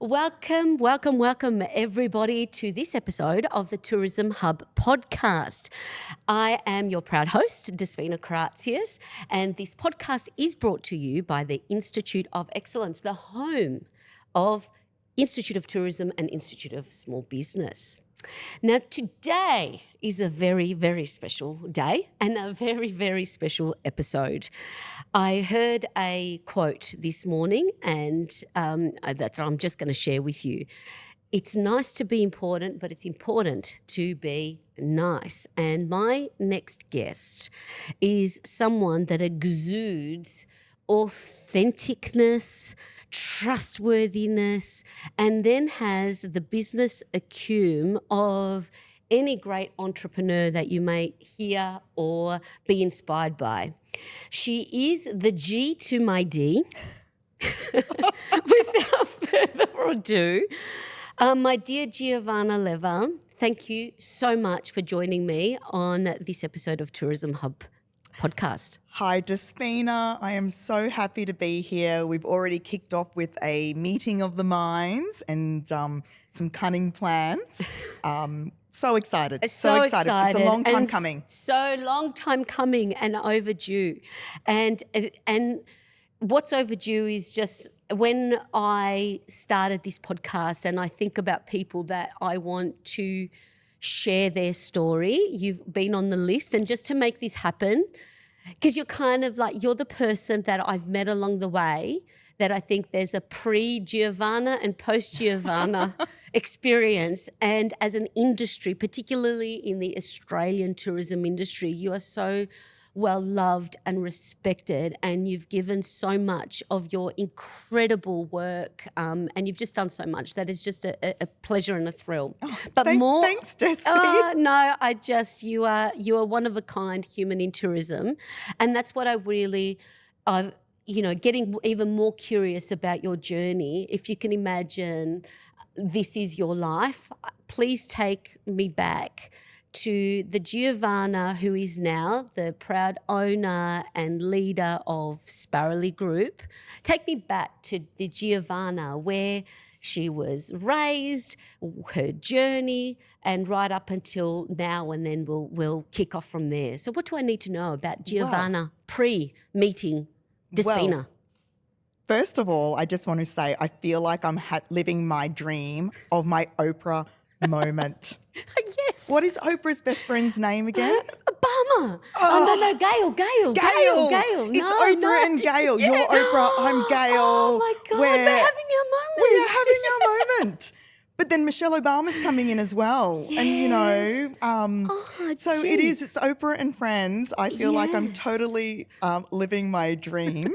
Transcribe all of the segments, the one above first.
Welcome, everybody, to this episode of the Tourism Hub podcast. I am your proud host, Despina Karatzias, and this podcast is brought to you by the Institute of Excellence, the home of Institute of Tourism and Institute of Small Business. Now, today is a very, very special day and a very, very special episode. I heard a quote this morning and that I'm just going to share with you. It's nice to be important, but it's important to be nice. And my next guest is someone that exudes authenticness, trustworthiness, and then has the business acumen of any great entrepreneur that you may hear or be inspired by. She is the G to my D. Without further ado, my dear Giovanna Lever, thank you so much for joining me on this episode of Tourism Hub podcast. Hi, Despina. I am so happy to be here. We've already kicked off with a meeting of the minds and some cunning plans. So excited. So excited. It's a long time coming. So long time coming and overdue. And what's overdue is just when I started this podcast and I think about people that I want to share their story, you've been on the list. And just to make this happen, because you're kind of like, you're the person that I've met along the way that I think there's a pre-Giovanna and post-Giovanna experience. And as an industry, particularly in the Australian tourism industry, you are so well loved and respected, and you've given so much of your incredible work, and you've just done so much that is just a pleasure and a thrill. But thanks, Desi. No, you are one of a kind human in tourism, and that's what I really, getting even more curious about your journey. If you can imagine, this is your life. Please take me back to the Giovanna who is now the proud owner and leader of Sparrowly Group. Take me back to the Giovanna where she was raised, her journey, and right up until now, and then we'll kick off from there. So what do I need to know about Giovanna pre-meeting Despina? Well, first of all, I just want to say I feel like I'm living my dream of my Oprah moment. Yes. What is Oprah's best friend's name again? Obama. Oh, no, Gail. It's Oprah and Gail. Yeah. You're Oprah, I'm Gail. Oh, my God, we're having our moment. We're having our moment. But then Michelle Obama's coming in as well. Yes. And, it's Oprah and friends. I feel like I'm totally living my dream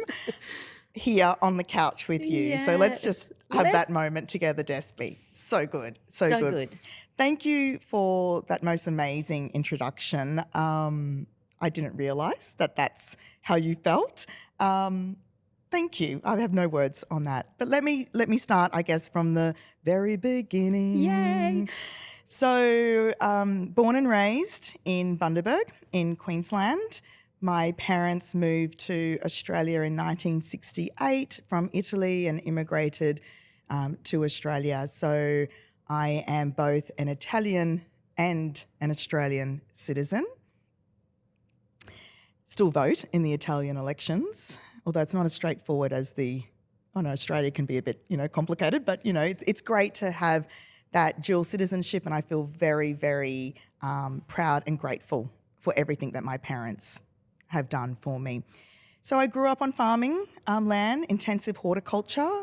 here on the couch with you. Yes. So let's just have that moment together, Despi. So good. So good. Thank you for that most amazing introduction. I didn't realise that that's how you felt. Thank you. I have no words on that. But let me start, I guess, from the very beginning. Yay. So born and raised in Bundaberg in Queensland. My parents moved to Australia in 1968 from Italy and immigrated to Australia. So I am both an Italian and an Australian citizen. Still vote in the Italian elections, although it's not as straightforward as Australia can be a bit, complicated, but, it's great to have that dual citizenship, and I feel very, very proud and grateful for everything that my parents have done for me. So I grew up on farming land, intensive horticulture.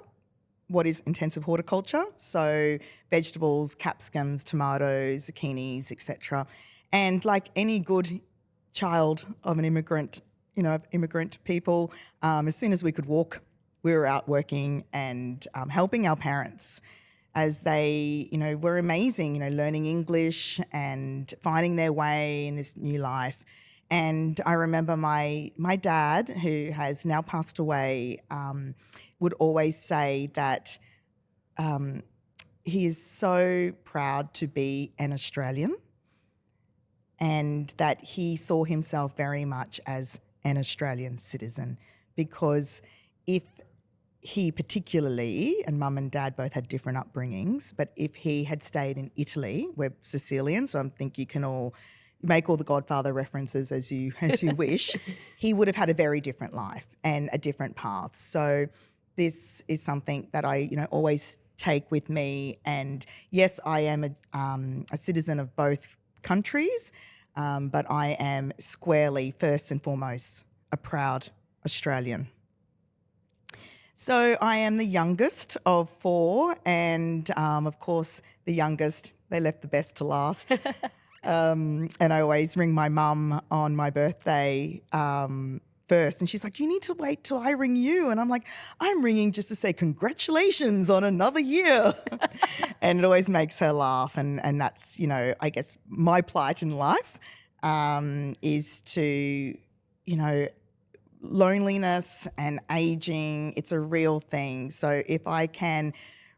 What is intensive horticulture? So vegetables, capsicums, tomatoes, zucchinis, etc. And like any good child of an immigrant, immigrant people, as soon as we could walk, we were out working and helping our parents as they, were amazing, learning English and finding their way in this new life. And I remember my dad, who has now passed away, would always say that he is so proud to be an Australian and that he saw himself very much as an Australian citizen, because if he particularly, and mum and dad both had different upbringings, but if he had stayed in Italy, we're Sicilian, so I think you can all make all the Godfather references as you wish, he would have had a very different life and a different path. So this is something that I, always take with me. And yes, I am a citizen of both countries, but I am squarely, first and foremost, a proud Australian. So I am the youngest of four, and of course the youngest, they left the best to last. And I always ring my mum on my birthday first, and she's like, you need to wait till I ring you. And I'm like, I'm ringing just to say congratulations on another year. And it always makes her laugh. And that's, I guess my plight in life is to, loneliness and aging, it's a real thing. So if I can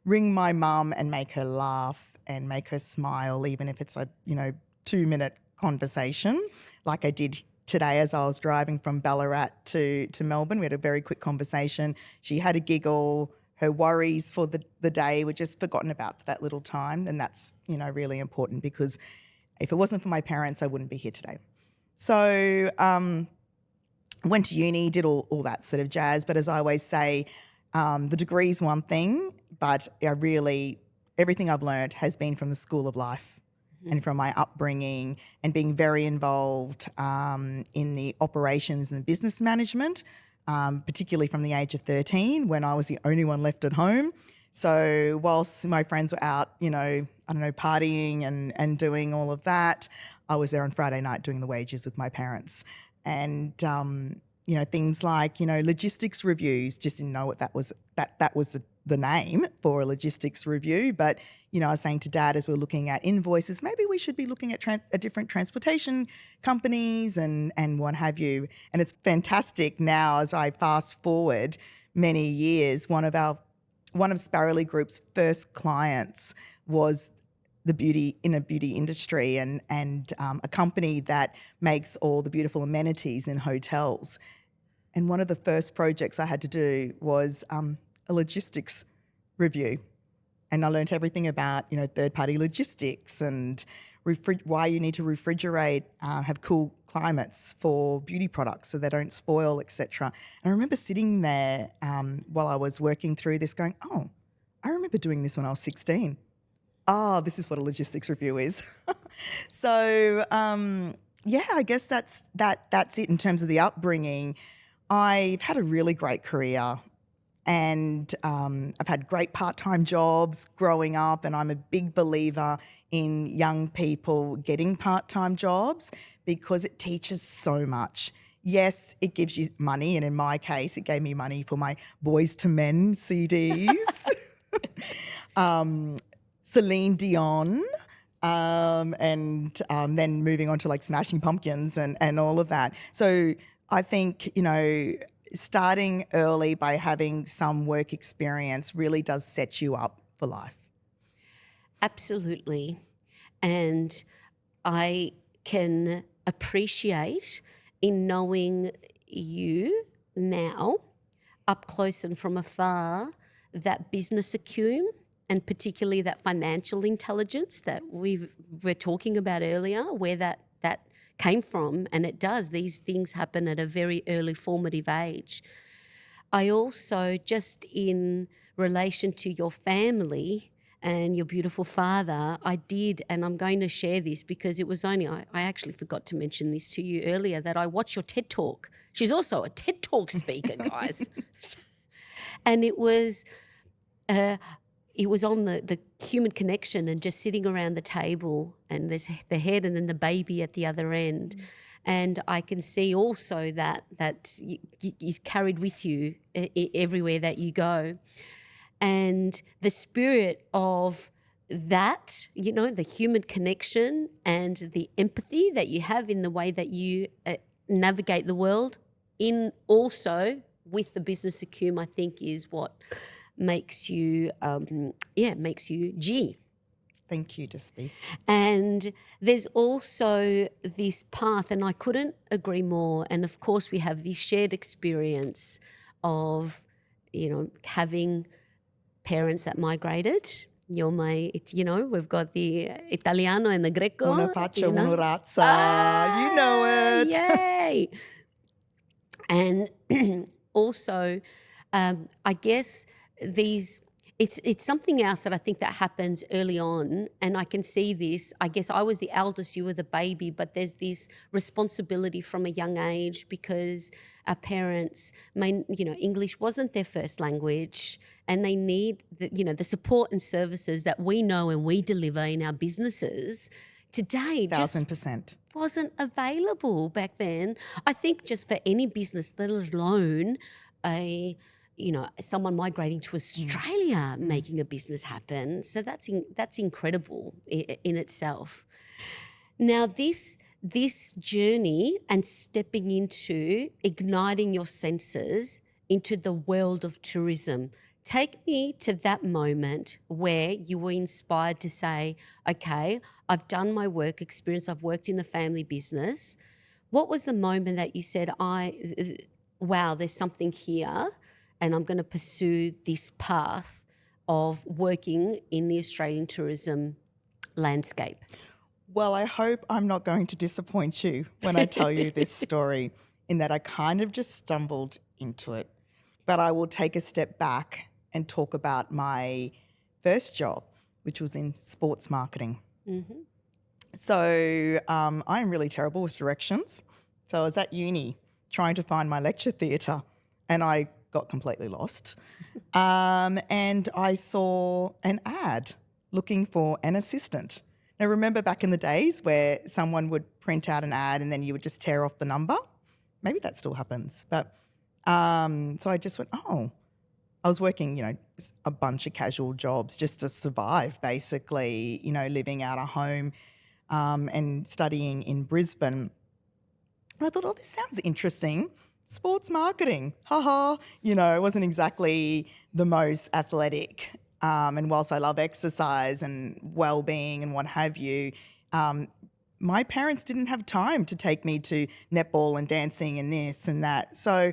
ring my mum and make her laugh and make her smile, even if it's a, 2-minute conversation, like I did today as I was driving from Ballarat to Melbourne. We had a very quick conversation. She had a giggle. Her worries for the day were just forgotten about for that little time. And that's, really important, because if it wasn't for my parents, I wouldn't be here today. So went to uni, did all that sort of jazz. But as I always say, the degree's one thing, but everything I've learned has been from the school of life and from my upbringing, and being very involved in the operations and business management, particularly from the age of 13, when I was the only one left at home. So whilst my friends were out, partying and doing all of that, I was there on Friday night doing the wages with my parents. And, things like, logistics reviews, just didn't know what that was the name for a logistics review. But, I was saying to Dad, as we're looking at invoices, maybe we should be looking at different transportation companies and what have you. And it's fantastic now, as I fast forward many years, one of Sparrowly Group's first clients was the beauty industry and a company that makes all the beautiful amenities in hotels. And one of the first projects I had to do was a logistics review. And I learned everything about, third-party logistics and why you need to refrigerate, have cool climates for beauty products so they don't spoil, etc. And I remember sitting there while I was working through this going, oh, I remember doing this when I was 16. Oh, this is what a logistics review is. So, I guess that's it in terms of the upbringing. I've had a really great career, and I've had great part-time jobs growing up, and I'm a big believer in young people getting part-time jobs because it teaches so much. Yes, it gives you money, and in my case, it gave me money for my Boys to Men CDs. Celine Dion, and then moving on to like Smashing Pumpkins and all of that. So I think, starting early by having some work experience really does set you up for life. Absolutely. And I can appreciate in knowing you now up close and from afar that business acumen, and particularly that financial intelligence that we were talking about earlier, where that came from. And it does. These things happen at a very early formative age. I also, just in relation to your family and your beautiful father, I did, and I'm going to share this because it was only, I actually forgot to mention this to you earlier, that I watched your TED Talk. She's also a TED Talk speaker, guys. And it was on the human connection and just sitting around the table, and there's the head and then the baby at the other end. And I can see also that is carried with you everywhere that you go. And the spirit of that, the human connection and the empathy that you have in the way that you navigate the world, in also with the business acumen, I think is what makes you, G. Thank you, Despina. And there's also this path, and I couldn't agree more. And of course, we have this shared experience of, having parents that migrated. We've got the Italiano and the Greco. Una faccia, una razza. You know it. Yay. And also, I guess it's something else that I think that happens early on, and I can see this. I guess I was the eldest, you were the baby, but there's this responsibility from a young age because our parents, English wasn't their first language, and they need the support and services that we know and we deliver in our businesses today. 1,000%. Wasn't available back then. I think just for any business, let alone someone migrating to Australia making a business happen. So that's incredible in itself. Now this journey and stepping into igniting your senses into the world of tourism, take me to that moment where you were inspired to say, okay, I've done my work experience, I've worked in the family business. What was the moment that you said, wow, there's something here, and I'm going to pursue this path of working in the Australian tourism landscape? Well, I hope I'm not going to disappoint you when I tell you this story, in that I kind of just stumbled into it. But I will take a step back and talk about my first job, which was in sports marketing. Mm-hmm. So I'm really terrible with directions. So I was at uni trying to find my lecture theatre, and I got completely lost. And I saw an ad looking for an assistant. Now, remember back in the days where someone would print out an ad and then you would just tear off the number? Maybe that still happens. But so I just went, I was working, a bunch of casual jobs just to survive, basically, living out of home and studying in Brisbane. And I thought, this sounds interesting. Sports marketing, it wasn't exactly the most athletic. And whilst I love exercise and well-being and what have you, my parents didn't have time to take me to netball and dancing and this and that. So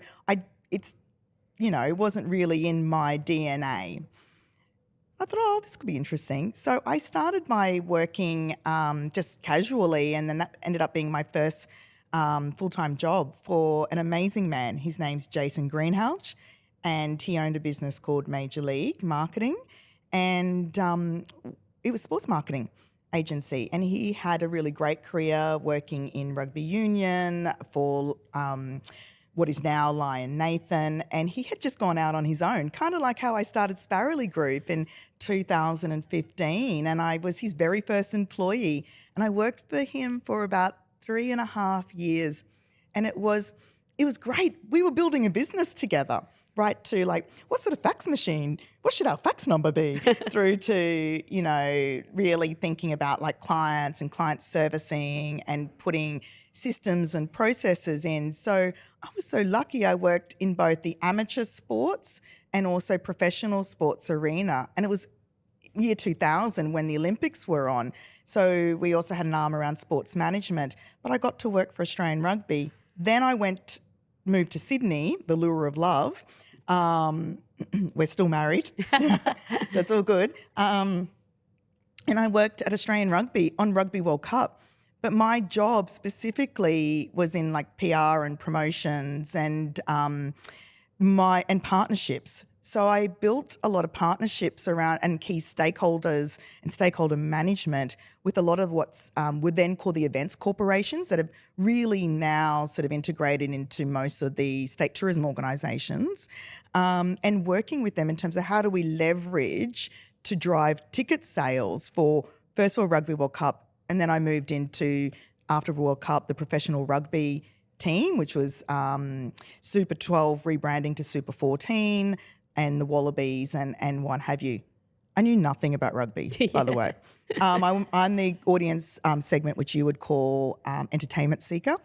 it wasn't really in my DNA. I thought, this could be interesting. So I started my working just casually, and then that ended up being my first full-time job for an amazing man. His name's Jason Greenhalgh, and he owned a business called Major League Marketing, and it was sports marketing agency, and he had a really great career working in rugby union for what is now Lion Nathan, and he had just gone out on his own, kind of like how I started Sparrowly Group in 2015, and I was his very first employee, and I worked for him for about 3.5 years, and it was great. We were building a business together, right, to what sort of fax machine, what should our fax number be, through to, really thinking about clients and client servicing and putting systems and processes in. So I was so lucky. I worked in both the amateur sports and also professional sports arena, and it was year 2000 when the Olympics were on. So we also had an arm around sports management, but I got to work for Australian Rugby. Then I moved to Sydney, the lure of love. We're still married, so it's all good. And I worked at Australian Rugby on Rugby World Cup. But my job specifically was in PR and promotions and partnerships. So I built a lot of partnerships around and key stakeholders and stakeholder management with a lot of what's would then call the events corporations that have really now sort of integrated into most of the state tourism organisations, and working with them in terms of how do we leverage to drive ticket sales for, first of all, Rugby World Cup, and then I moved into, after World Cup, the professional rugby team, which was Super 12 rebranding to Super 14, and the Wallabies and what have you. I knew nothing about rugby, by the way. I'm the audience segment, which you would call entertainment seeker.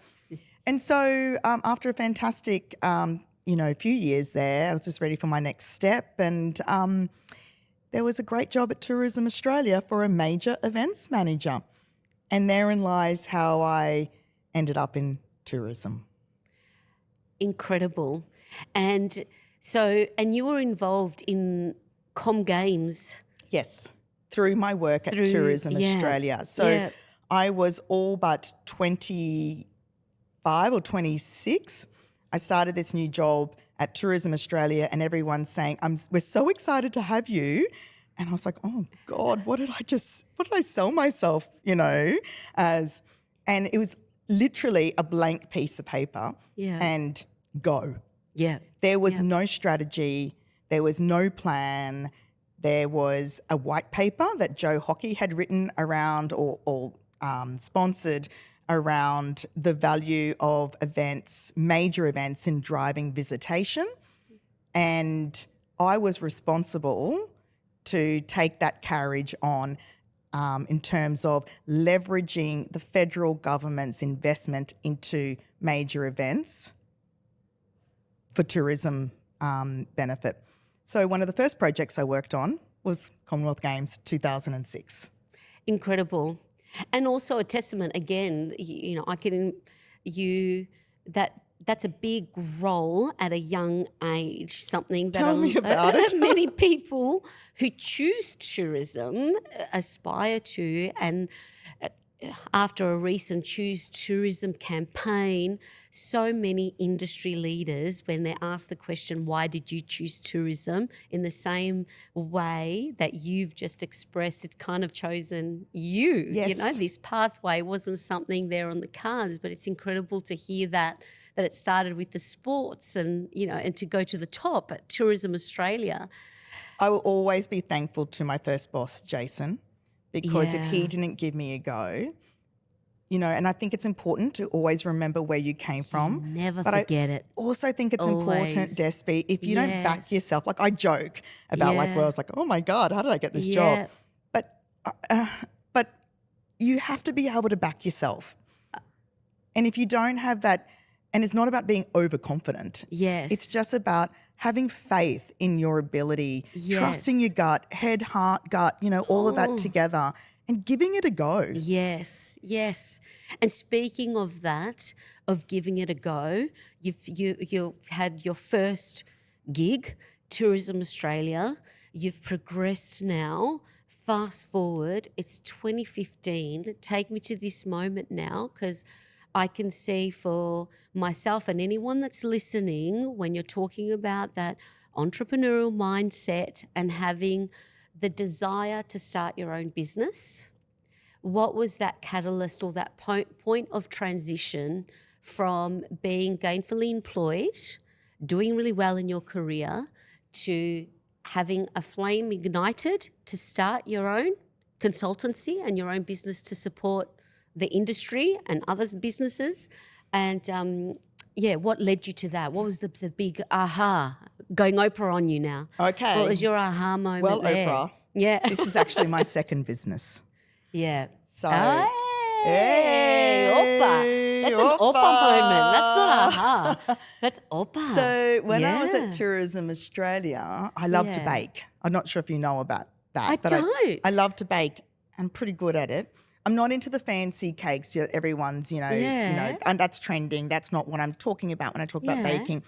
And so after a fantastic, few years there, I was just ready for my next step. And there was a great job at Tourism Australia for a major events manager. And therein lies how I ended up in tourism. Incredible. And So, and you were involved in Com Games. Yes, through my work at Through- Tourism yeah, Australia. So yeah. I was all but 25 or 26. I started this new job at Tourism Australia, and everyone's saying, we're so excited to have you. And I was like, oh God, what did I sell myself, as? And it was literally a blank piece of paper Yeah. and go. Yeah. There was no strategy. There was no plan. There was a white paper that Joe Hockey had written around or sponsored around the value of events, major events in driving visitation. And I was responsible to take that carriage on in terms of leveraging the federal government's investment into major events for tourism benefit. So one of the first projects I worked on was Commonwealth Games 2006. Incredible. And also a testament again, that's a big role at a young age, something that Tell me about it. many people who choose tourism aspire to. And after a recent Choose Tourism campaign, so many industry leaders, when they're asked the question, why did you choose tourism, in the same way that you've just expressed, it's kind of chosen you. Yes. This pathway wasn't something there on the cards, but it's incredible to hear that it started with the sports and to go to the top at Tourism Australia. I will always be thankful to my first boss, Jason, because if he Yeah. didn't give me a go, and I think it's important to always remember where you came from. Never But forget it. I also think it's important, Always. Despi, if you don't back Yes. yourself, like I joke about where I was like, oh my God, how did I get this Yeah. job? But you have to be able to back yourself. And if you don't have that, and it's not about being overconfident. Yes. It's just about having faith in your ability, Yes. trusting your gut, head, heart, gut, all of that together and giving it a go. Yes, yes. And speaking of that, of giving it a go, you've had your first gig, Tourism Australia. You've progressed now. Fast forward, it's 2015. Take me to this moment now, because I can see for myself and anyone that's listening, when you're talking about that entrepreneurial mindset and having the desire to start your own business, what was that catalyst or that point of transition from being gainfully employed, doing really well in your career, to having a flame ignited to start your own consultancy and your own business to support the industry and others' businesses? And what led you to that? What was the big aha? Going Oprah on you now. Okay. What was your aha moment Well, there? Oprah, Yeah. this is actually my second business. Yeah. So, Hey, Oprah. That's an Oprah moment. That's not aha. That's Oprah. So when I was Yeah. at Tourism Australia, I love to Yeah. bake. I'm not sure if you know about that. I but don't. I love to bake. I'm pretty good at it. I'm not into the fancy cakes that everyone's, Yeah. and that's trending. That's not what I'm talking about when I talk about Yeah. baking.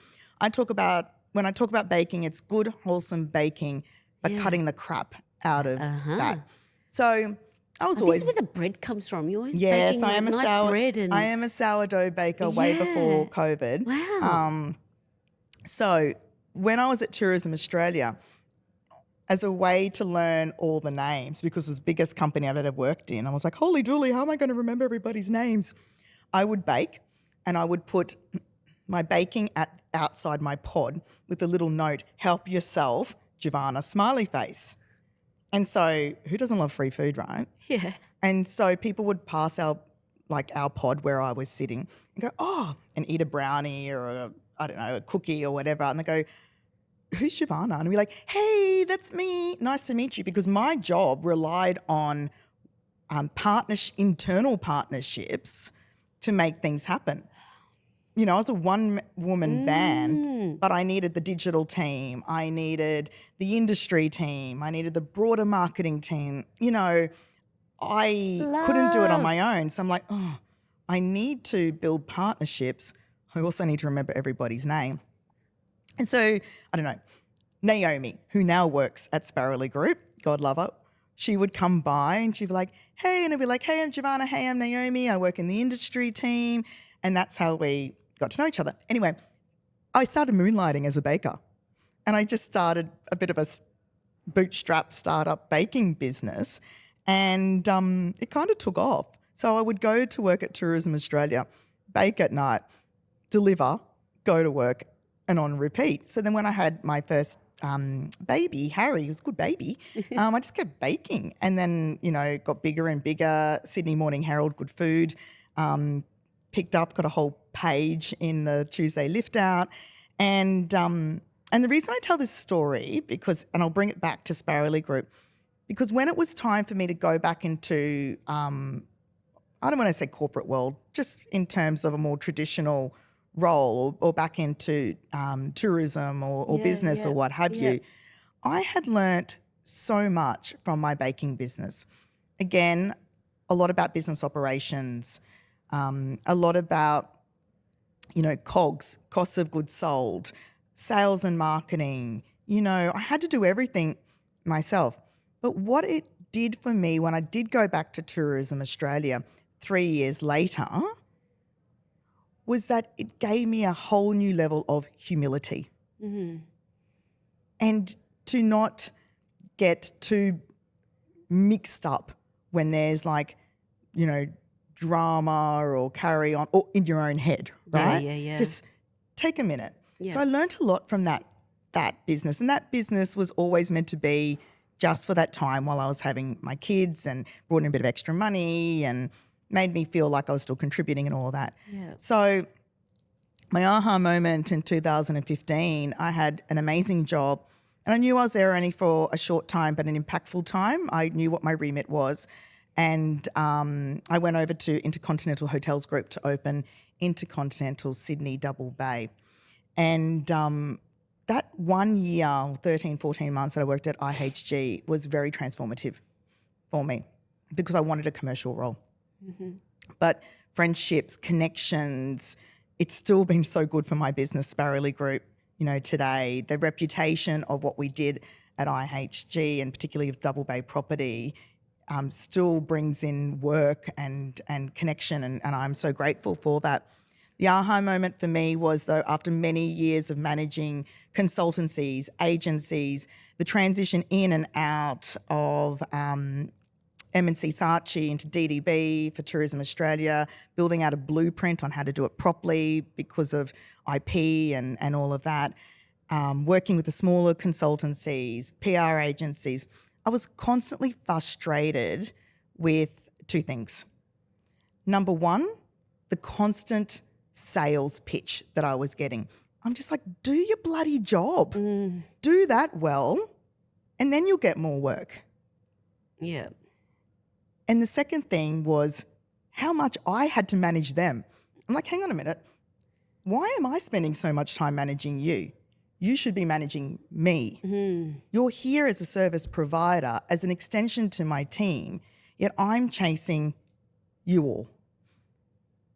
When I talk about baking, it's good, wholesome baking, but Yeah. cutting the crap out of Uh-huh. that. So I was This always is where the bread comes from. You're always yes, baking I am nice bread and I am a sourdough baker way before Yeah. COVID. Wow. So when I was at Tourism Australia, as a way to learn all the names, because it's the biggest company I've ever worked in, I was like, holy dooly, how am I going to remember everybody's names? I would bake and I would put my baking outside my pod with a little note, help yourself, Giovanna, smiley face. And so who doesn't love free food, right? Yeah. And so people would pass our pod where I was sitting and go, oh, and eat a brownie or a cookie or whatever. And they go, who's Giovanna? And I'd be like, hey, that's me. Nice to meet you. Because my job relied on internal partnerships to make things happen. I was a one-woman band, but I needed the digital team. I needed the industry team. I needed the broader marketing team. I couldn't do it on my own. So I'm like, oh, I need to build partnerships. I also need to remember everybody's name. And so, I don't know, Naomi, who now works at Sparrowly Group, God love her, she would come by and she'd be like, hey, and I'd be like, hey, I'm Giovanna, hey, I'm Naomi, I work in the industry team. And that's how we got to know each other. Anyway, I started moonlighting as a baker, and I just started a bit of a bootstrap startup baking business, and it kind of took off. So I would go to work at Tourism Australia, bake at night, deliver, go to work, and on repeat. So then when I had my first baby, Harry, he was a good baby, I just kept baking, and then, got bigger and bigger. Sydney Morning Herald, good food, picked up, got a whole page in the Tuesday Lift Out. And the reason I tell this story, and I'll bring it back to Sparrowly Group, because when it was time for me to go back into, I don't want to say corporate world, just in terms of a more traditional role, or back into tourism or business or what have you, I had learnt so much from my baking business. Again, a lot about business operations, a lot about, COGS, costs of goods sold, sales and marketing. I had to do everything myself. But what it did for me when I did go back to Tourism Australia 3 years later was that it gave me a whole new level of humility. Mm-hmm. And to not get too mixed up when there's drama or carry on or in your own head, right? Yeah. Just take a minute. Yeah. So I learned a lot from that business, and that business was always meant to be just for that time while I was having my kids, and brought in a bit of extra money and made me feel like I was still contributing and all of that. Yeah. So my aha moment in 2015, I had an amazing job, and I knew I was there only for a short time, but an impactful time. I knew what my remit was. And I went over to Intercontinental Hotels Group to open Intercontinental Sydney Double Bay. And that 1 year, 13, 14 months that I worked at IHG was very transformative for me, because I wanted a commercial role. Mm-hmm. But friendships, connections, it's still been so good for my business, Sparrowly Group, today. The reputation of what we did at IHG, and particularly with Double Bay property, still brings in work and connection, and I'm so grateful for that. The aha moment for me was, though, after many years of managing consultancies, agencies, the transition in and out of M&C Saatchi into DDB for Tourism Australia, building out a blueprint on how to do it properly because of IP and all of that, working with the smaller consultancies, PR agencies. I was constantly frustrated with two things. Number one, the constant sales pitch that I was getting. I'm just like, do your bloody job. Do that well, and then you'll get more work. Yeah. And the second thing was how much I had to manage them. I'm like, hang on a minute. Why am I spending so much time managing you? You should be managing me. Mm-hmm. You're here as a service provider, as an extension to my team, yet I'm chasing you all.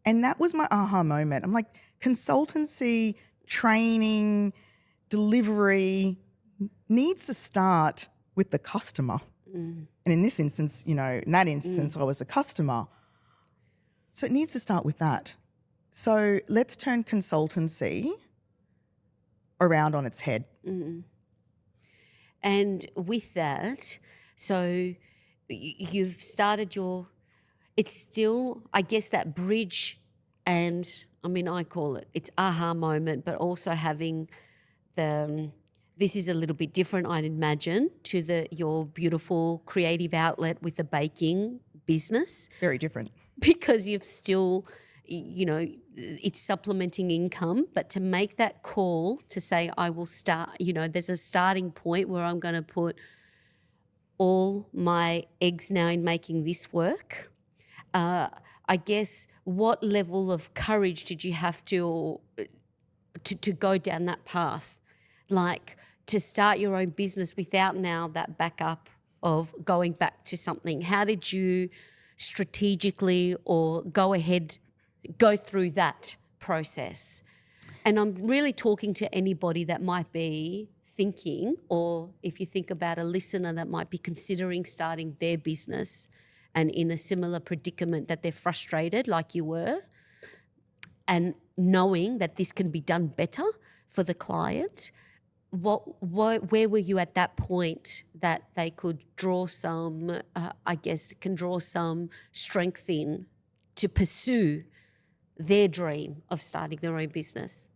And that was my aha moment. I'm like, consultancy, training, delivery needs to start with the customer. Mm. And in this instance, I was a customer. So it needs to start with that. So let's turn consultancy around on its head. Mm-hmm. And with that, so you've started it's still, I guess, that bridge, and I call it's aha moment, but also having this is a little bit different, I'd imagine, to your beautiful creative outlet with the baking business. Very different. Because you've still, it's supplementing income, but to make that call to say, I will start, there's a starting point where I'm going to put all my eggs now in making this work. I guess, what level of courage did you have to go down that path? Like, to start your own business without now that backup of going back to something. How did you strategically or go through that process? And I'm really talking to anybody that might be thinking, or if you think about a listener that might be considering starting their business and in a similar predicament that they're frustrated like you were, and knowing that this can be done better for the client. Where were you at that point that they could draw some, draw some strength in to pursue their dream of starting their own business?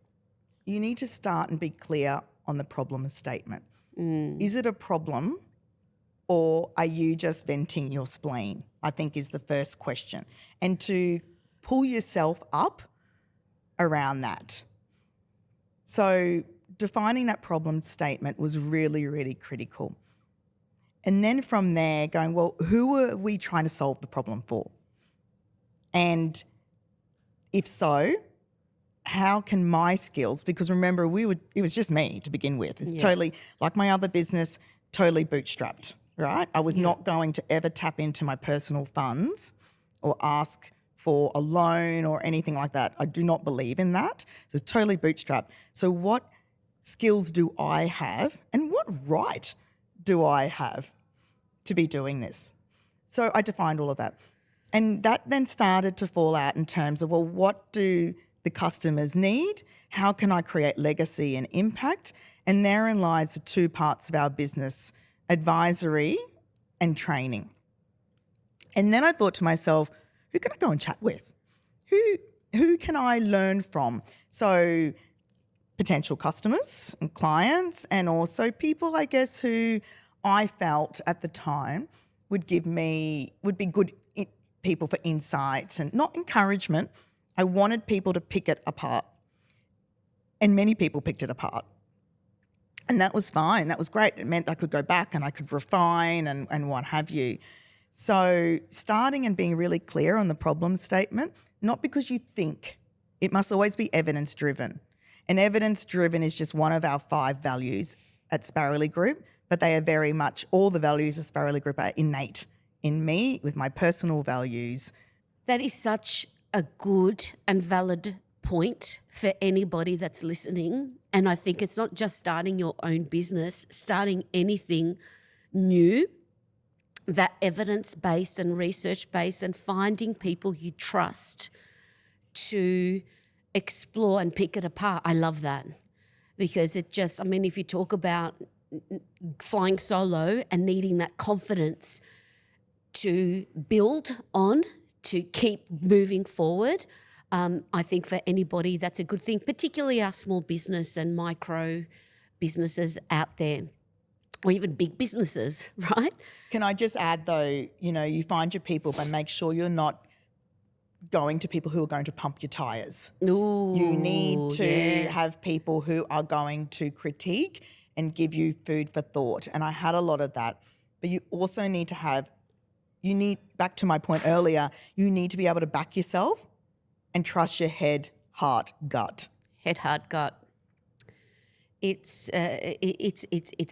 You need to start and be clear on the problem statement. Is it a problem, or are you just venting your spleen? I think is the first question. And to pull yourself up around that. So defining that problem statement was really, really critical. And then from there going, well, who are we trying to solve the problem for? And if so, how can my skills, because remember it was just me to begin with. It's totally, like my other business, totally bootstrapped, right? I was not going to ever tap into my personal funds or ask for a loan or anything like that. I do not believe in that. So it's totally bootstrapped. So what skills do I have, and what right do I have to be doing this? So I defined all of that. And that then started to fall out in terms of, well, what do the customers need? How can I create legacy and impact? And therein lies the two parts of our business, advisory and training. And then I thought to myself, who can I go and chat with? Who can I learn from? So potential customers and clients, and also people, I guess, who I felt at the time would be good people for insight and not encouragement. I wanted people to pick it apart. And many people picked it apart. And that was fine. That was great. It meant I could go back and I could refine and what have you. So starting and being really clear on the problem statement, not because you think, it must always be evidence-driven. And evidence-driven is just one of our 5 values at Sparrowly Group, but they are very much, all the values of Sparrowly Group are innate in me with my personal values. That is such a good and valid point for anybody that's listening. And I think it's not just starting your own business, starting anything new, that evidence-based and research-based, and finding people you trust to explore and pick it apart. I love that, because it just, if you talk about flying solo and needing that confidence to build on, to keep moving forward, I think for anybody that's a good thing, particularly our small business and micro businesses out there, or even big businesses, right? Can I just add though, you find your people, but make sure you're not going to people who are going to pump your tires. Ooh, you need to have people who are going to critique and give you food for thought. And I had a lot of that. But you also need to back to my point earlier, you need to be able to back yourself and trust your head, heart, gut. Head, heart, gut. It's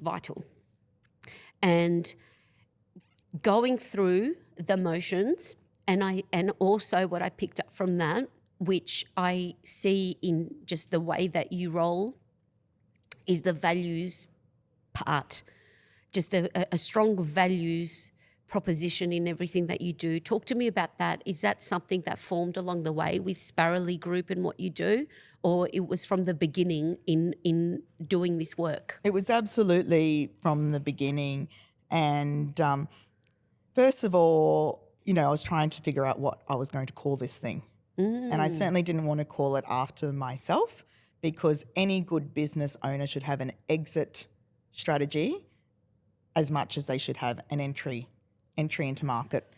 vital. And going through the motions, and also what I picked up from that, which I see in just the way that you roll, is the values part. Just a strong values proposition in everything that you do. Talk to me about that. Is that something that formed along the way with Sparrowly Group and what you do, or it was from the beginning in doing this work? It was absolutely from the beginning. And first of all, I was trying to figure out what I was going to call this thing. And I certainly didn't want to call it after myself, because any good business owner should have an exit strategy as much as they should have an entry into market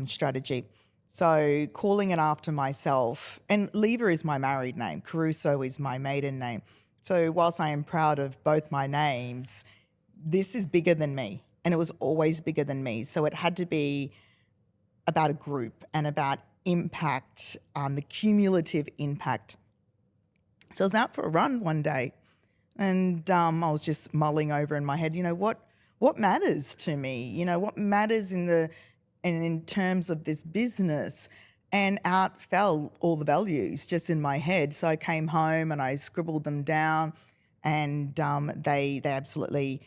strategy. So calling it after myself, and Lever is my married name, Caruso is my maiden name. So whilst I am proud of both my names, this is bigger than me, and it was always bigger than me. So it had to be about a group and about impact, the cumulative impact. So I was out for a run one day, and I was just mulling over in my head, what matters to me? What matters in terms of this business? And out fell all the values just in my head. So I came home and I scribbled them down, and they absolutely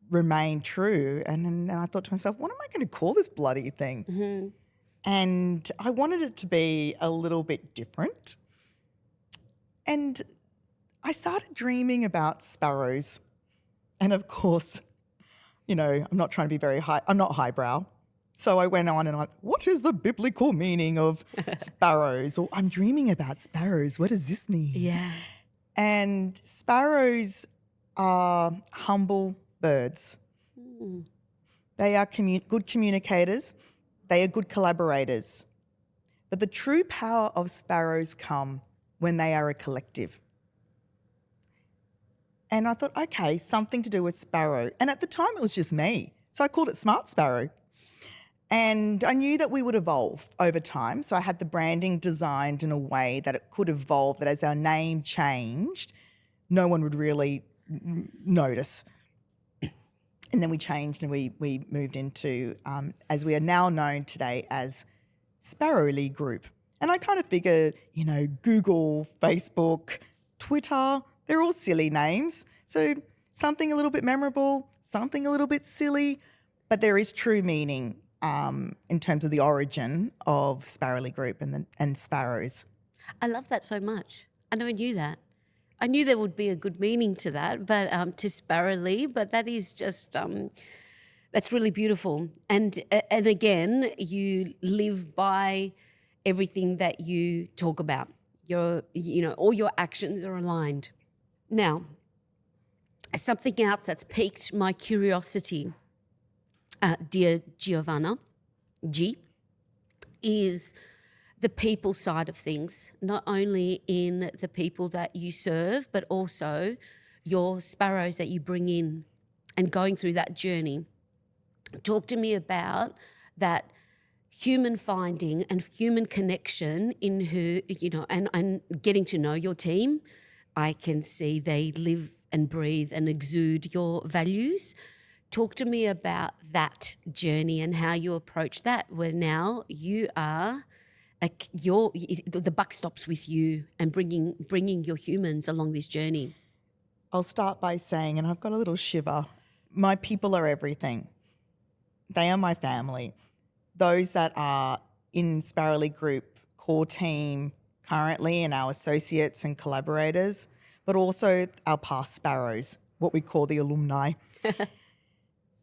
remained true. And then I thought to myself, what am I going to call this bloody thing? Mm-hmm. And I wanted it to be a little bit different. And I started dreaming about sparrows. And of course, you know, I'm not trying to be very high. I'm not highbrow. So I went on and I, what is the biblical meaning of sparrows? Or I'm dreaming about sparrows. What does this mean? Yeah. And sparrows are humble birds. Mm. They are good communicators. They are good collaborators. But the true power of sparrows come when they are a collective. And I thought, okay, something to do with sparrow. And at the time it was just me. So I called it Smart Sparrow. And I knew that we would evolve over time. So I had the branding designed in a way that it could evolve, that as our name changed, no one would really notice. And then we changed and we moved into, as we are now known today as Sparrowly Group. And I kind of figured, you know, Google, Facebook, Twitter, they're all silly names. So something a little bit memorable, something a little bit silly, but there is true meaning in terms of the origin of Sparrowly Group and sparrows. I love that so much. I never knew that. I knew there would be a good meaning to that, but to spirerly, but that is just that's really beautiful. And again, you live by everything that you talk about. All your actions are aligned. Now, something else that's piqued my curiosity, dear Giovanna G, is the people side of things, not only in the people that you serve, but also your sparrows that you bring in and going through that journey. Talk to me about that human finding and human connection in who, and getting to know your team. I can see they live and breathe and exude your values. Talk to me about that journey and how you approach that, where now you are the buck stops with you and bringing your humans along this journey. I'll start by saying, and I've got a little shiver, my people are everything. They are my family. Those that are in Sparrowly Group core team currently and our associates and collaborators, but also our past sparrows, what we call the alumni,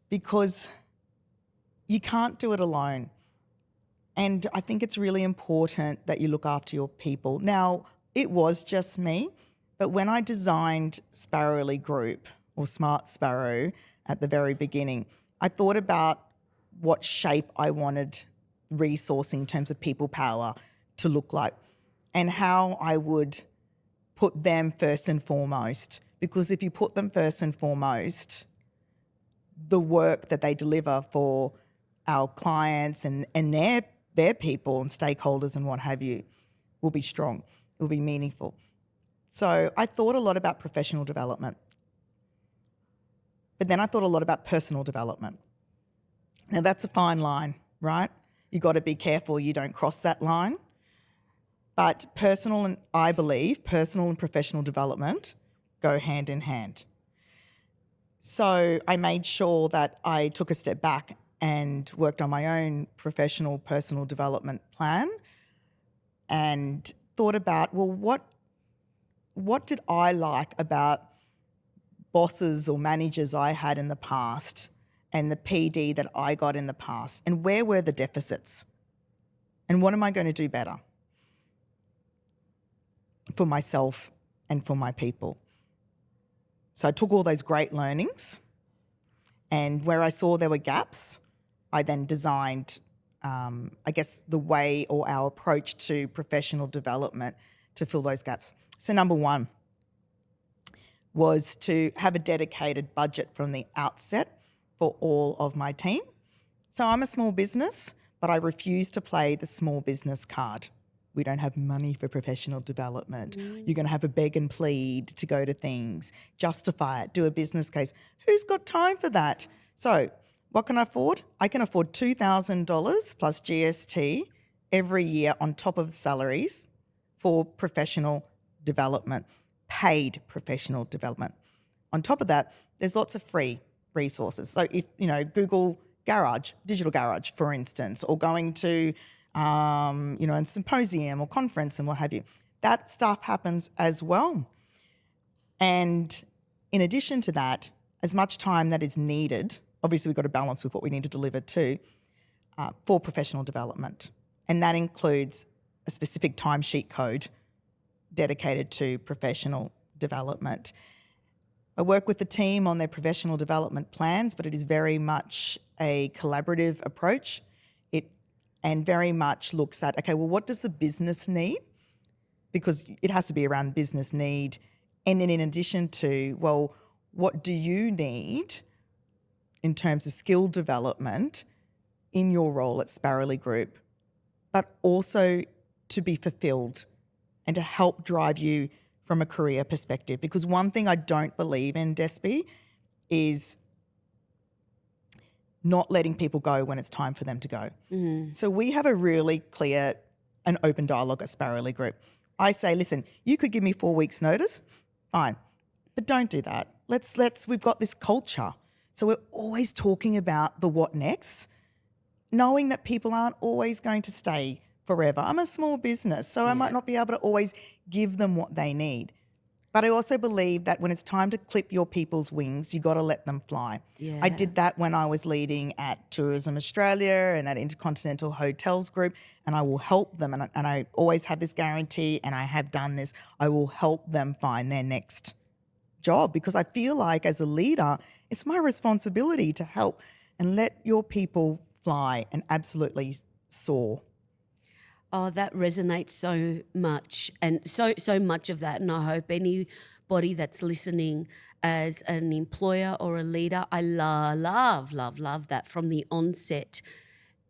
because you can't do it alone. And I think it's really important that you look after your people. Now, it was just me, but when I designed Sparrowly Group or Smart Sparrow at the very beginning, I thought about what shape I wanted resourcing in terms of people power to look like and how I would put them first and foremost. Because if you put them first and foremost, the work that they deliver for our clients and their people and stakeholders and what have you will be strong, will be meaningful. So I thought a lot about professional development. But then I thought a lot about personal development. Now that's a fine line, right? You got to be careful you don't cross that line. But I believe personal and professional development go hand in hand. So I made sure that I took a step back and worked on my own professional, personal development plan and thought about, well, what did I like about bosses or managers I had in the past and the PD that I got in the past, and where were the deficits? And what am I going to do better for myself and for my people? So I took all those great learnings, and where I saw there were gaps, I then designed, the way or our approach to professional development to fill those gaps. So number one was to have a dedicated budget from the outset for all of my team. So I'm a small business, but I refuse to play the small business card. We don't have money for professional development. You're going to have a beg and plead to go to things, justify it, do a business case. Who's got time for that? So what can I afford? I can afford $2,000 plus GST every year on top of salaries for professional development, paid professional development. On top of that, there's lots of free resources. So if, Google Garage, Digital Garage, for instance, or going to, a symposium or conference and what have you, that stuff happens as well. And in addition to that, as much time that is needed, obviously we've got to balance with what we need to deliver too, for professional development. And that includes a specific timesheet code dedicated to professional development. I work with the team on their professional development plans, but it is very much a collaborative approach. And very much looks at, okay, well, what does the business need? Because it has to be around business need. And then in addition to, well, what do you need in terms of skill development in your role at Sparrowly Group, but also to be fulfilled and to help drive you from a career perspective? Because one thing I don't believe in, Despi, is not letting people go when it's time for them to go. Mm-hmm. So we have a really clear and open dialogue at Sparrowly Group. I say, listen, you could give me 4 weeks notice, fine, but don't do that. We've got this culture. So we're always talking about the what next, knowing that people aren't always going to stay forever. I'm a small business, so I might not be able to always give them what they need. But I also believe that when it's time to clip your people's wings, you got to let them fly. Yeah. I did that when I was leading at Tourism Australia and at Intercontinental Hotels Group, and I will help them. And I always have this guarantee, and I have done this. I will help them find their next job, because I feel like as a leader, it's my responsibility to help and let your people fly and absolutely soar. Oh, that resonates so much, and so much of that. And I hope anybody that's listening as an employer or a leader, I love that from the onset.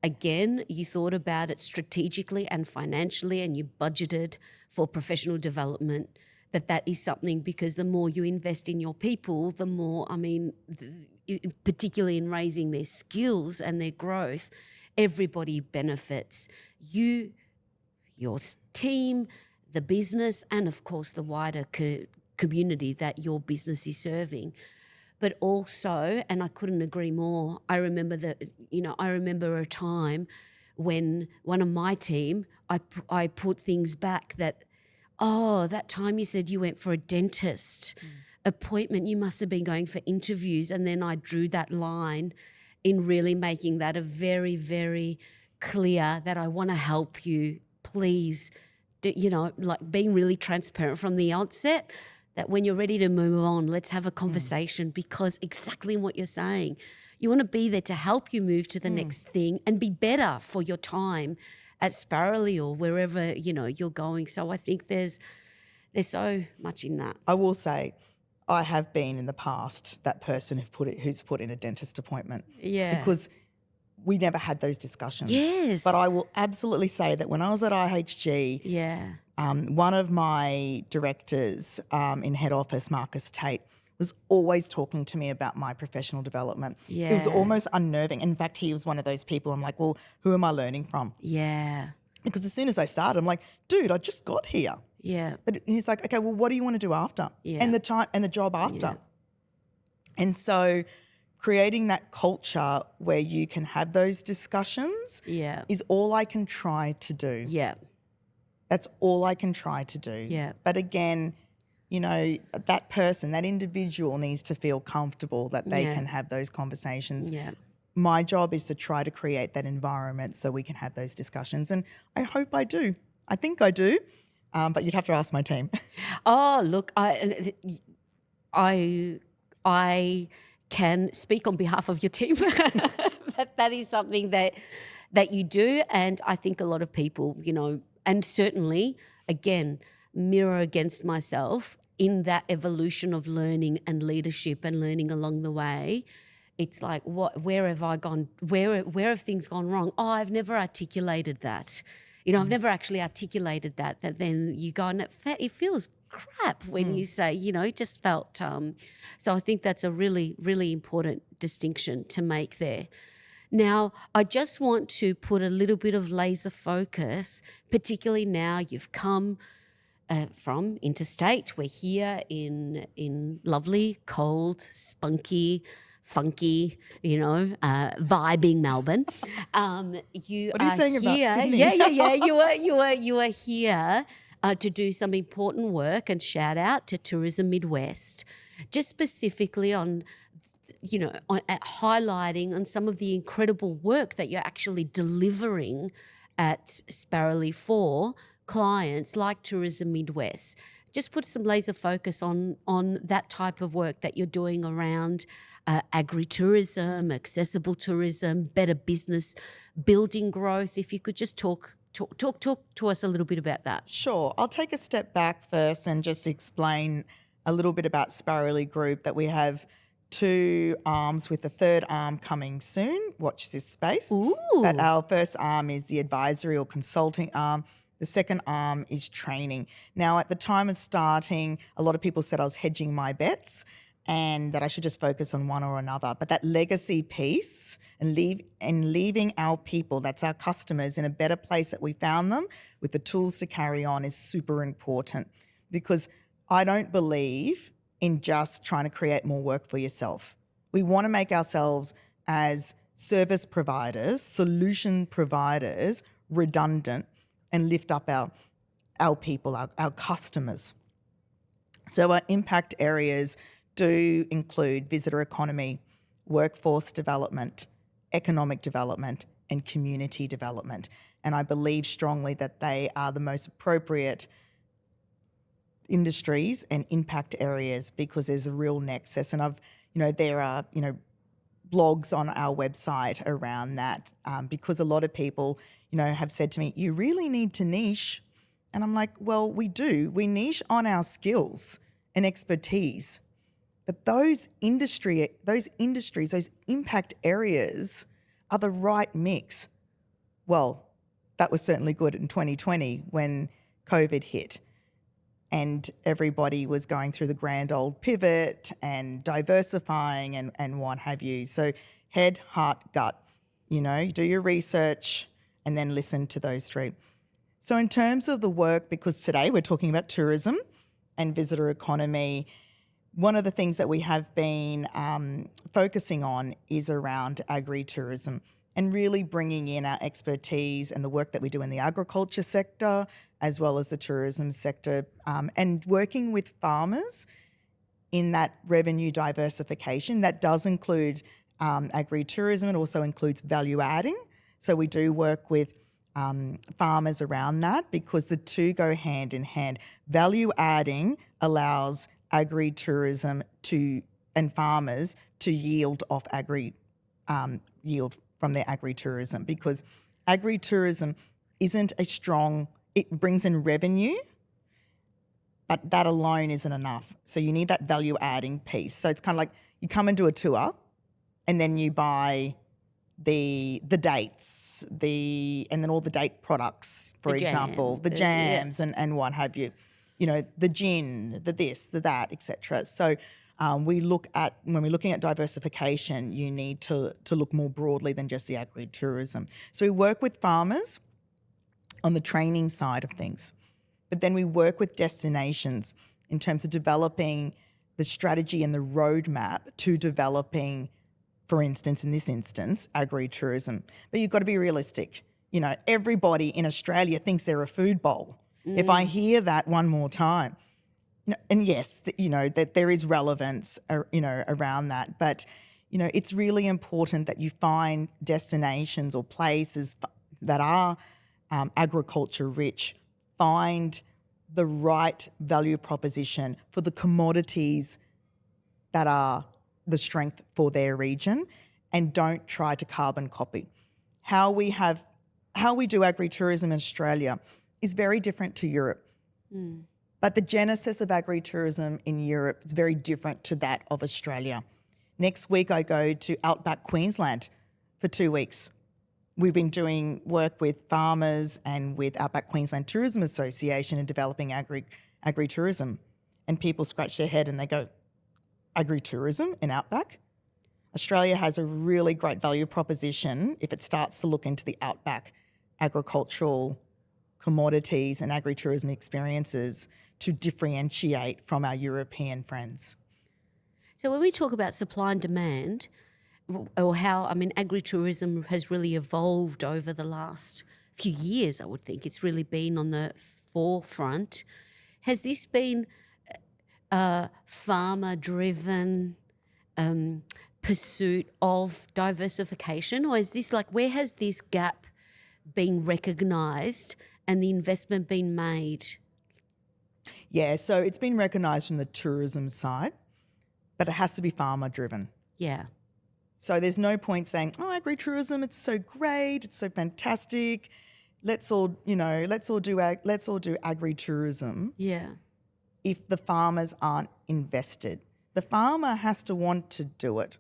Again, you thought about it strategically and financially, and you budgeted for professional development. That is something, because the more you invest in your people, the more, particularly in raising their skills and their growth, everybody benefits. You, your team, the business, and of course the wider community that your business is serving. But also, and I couldn't agree more, I remember a time when one of my team, I put things back that time you said you went for a dentist appointment, you must have been going for interviews. And then I drew that line in really making that a very, very clear that I want to help you. Please, being really transparent from the outset, that when you're ready to move on, let's have a conversation, because exactly what you're saying, you want to be there to help you move to the next thing and be better for your time at Sparrowly or wherever, you're going. So I think there's so much in that. I will say I have been in the past that person who's put in a dentist appointment. Yeah. Because we never had those discussions. Yes. But I will absolutely say that when I was at IHG, one of my directors in head office, Marcus Tate, was always talking to me about my professional development. Yeah. It was almost unnerving. In fact, he was one of those people I'm like, well, who am I learning from? Yeah. Because as soon as I started, I'm like, dude, I just got here. Yeah. But he's like, okay, well, what do you want to do after? Yeah. And the time and the job after. Yeah. And so creating that culture where you can have those discussions is all I can try to do. Yeah. That's all I can try to do. Yeah. But again, that person, that individual needs to feel comfortable that they can have those conversations. Yeah. My job is to try to create that environment so we can have those discussions. And I hope I do. I think I do. But you'd have to ask my team. Oh, look, I can speak on behalf of your team. that is something that you do, and I think a lot of people, and certainly, again, mirror against myself in that evolution of learning and leadership and learning along the way. It's like, where have I gone? Where have things gone wrong? Oh, I've never articulated that. I've never actually articulated that then you go, and it feels crap when you say, it just felt. So I think that's a really, really important distinction to make there. Now, I just want to put a little bit of laser focus, particularly now you've come from interstate. We're here in lovely, cold, spunky, funky, vibing Melbourne. You What are you are saying about here. Sydney? Yeah. You are here to do some important work, and shout out to Tourism Midwest, just specifically on highlighting on some of the incredible work that you're actually delivering at Sparrowly for clients like Tourism Midwest. Just put some laser focus on that type of work that you're doing around agri-tourism, accessible tourism, better business, building growth. If you could just talk to us a little bit about that. Sure. I'll take a step back first and just explain a little bit about Sparrowly Group, that we have 2 arms with the 3rd arm coming soon. Watch this space. Ooh. But our first arm is the advisory or consulting arm. The second arm is training. Now, at the time of starting, a lot of people said I was hedging my bets and that I should just focus on one or another. But that legacy piece and leaving our people, that's our customers, in a better place that we found them with the tools to carry on is super important, because I don't believe in just trying to create more work for yourself. We want to make ourselves as service providers, solution providers, redundant, and lift up our people, our customers. So our impact areas do include visitor economy, workforce development, economic development, and community development. And I believe strongly that they are the most appropriate industries and impact areas, because there's a real nexus. And there are blogs on our website around that, because a lot of people have said to me, you really need to niche. And I'm like, well, we do. We niche on our skills and expertise. But those industries, those impact areas are the right mix. Well, that was certainly good in 2020 when COVID hit and everybody was going through the grand old pivot and diversifying and what have you. So head, heart, gut, do your research and then listen to those 3. So in terms of the work, because today we're talking about tourism and visitor economy, one of the things that we have been focusing on is around agri-tourism and really bringing in our expertise and the work that we do in the agriculture sector as well as the tourism sector, and working with farmers in that revenue diversification. That does include agri-tourism. It also includes value adding. So we do work with farmers around that, because the 2 go hand in hand. Value adding allows agri-tourism and farmers to yield off yield from their agri-tourism, because agri-tourism isn't it brings in revenue, but that alone isn't enough. So you need that value adding piece. So it's kind of like you come and do a tour and then you buy the dates, and then all the date products, for example, the jams and what have you, the gin, the this, the that, etc. So when we're looking at diversification, you need to look more broadly than just the agri-tourism. So we work with farmers on the training side of things, but then we work with destinations in terms of developing the strategy and the roadmap to developing, for instance, in this instance, agri-tourism. But you've got to be realistic. Everybody in Australia thinks they're a food bowl. If I hear that one more time, and yes, that there is relevance, around that, but, it's really important that you find destinations or places that are agriculture rich, find the right value proposition for the commodities that are the strength for their region, and don't try to carbon copy. How we do agri-tourism in Australia is very different to Europe. But the genesis of agri-tourism in Europe is very different to that of Australia. Next week I go to Outback Queensland for 2 weeks. We've been doing work with farmers and with Outback Queensland Tourism Association in developing agri-tourism. And people scratch their head and they go, agri-tourism in Outback? Australia has a really great value proposition if it starts to look into the outback agricultural commodities and agri-tourism experiences to differentiate from our European friends. So when we talk about supply and demand, or how, agri-tourism has really evolved over the last few years, I would think. It's really been on the forefront. Has this been a farmer-driven pursuit of diversification, or is this where has this gap been recognised and the investment been made? Yeah, so it's been recognised from the tourism side, but it has to be farmer-driven. Yeah. So there's no point saying, oh, agri-tourism, it's so great, it's so fantastic. Let's all do agri-tourism. Yeah. If the farmers aren't invested. The farmer has to want to do it.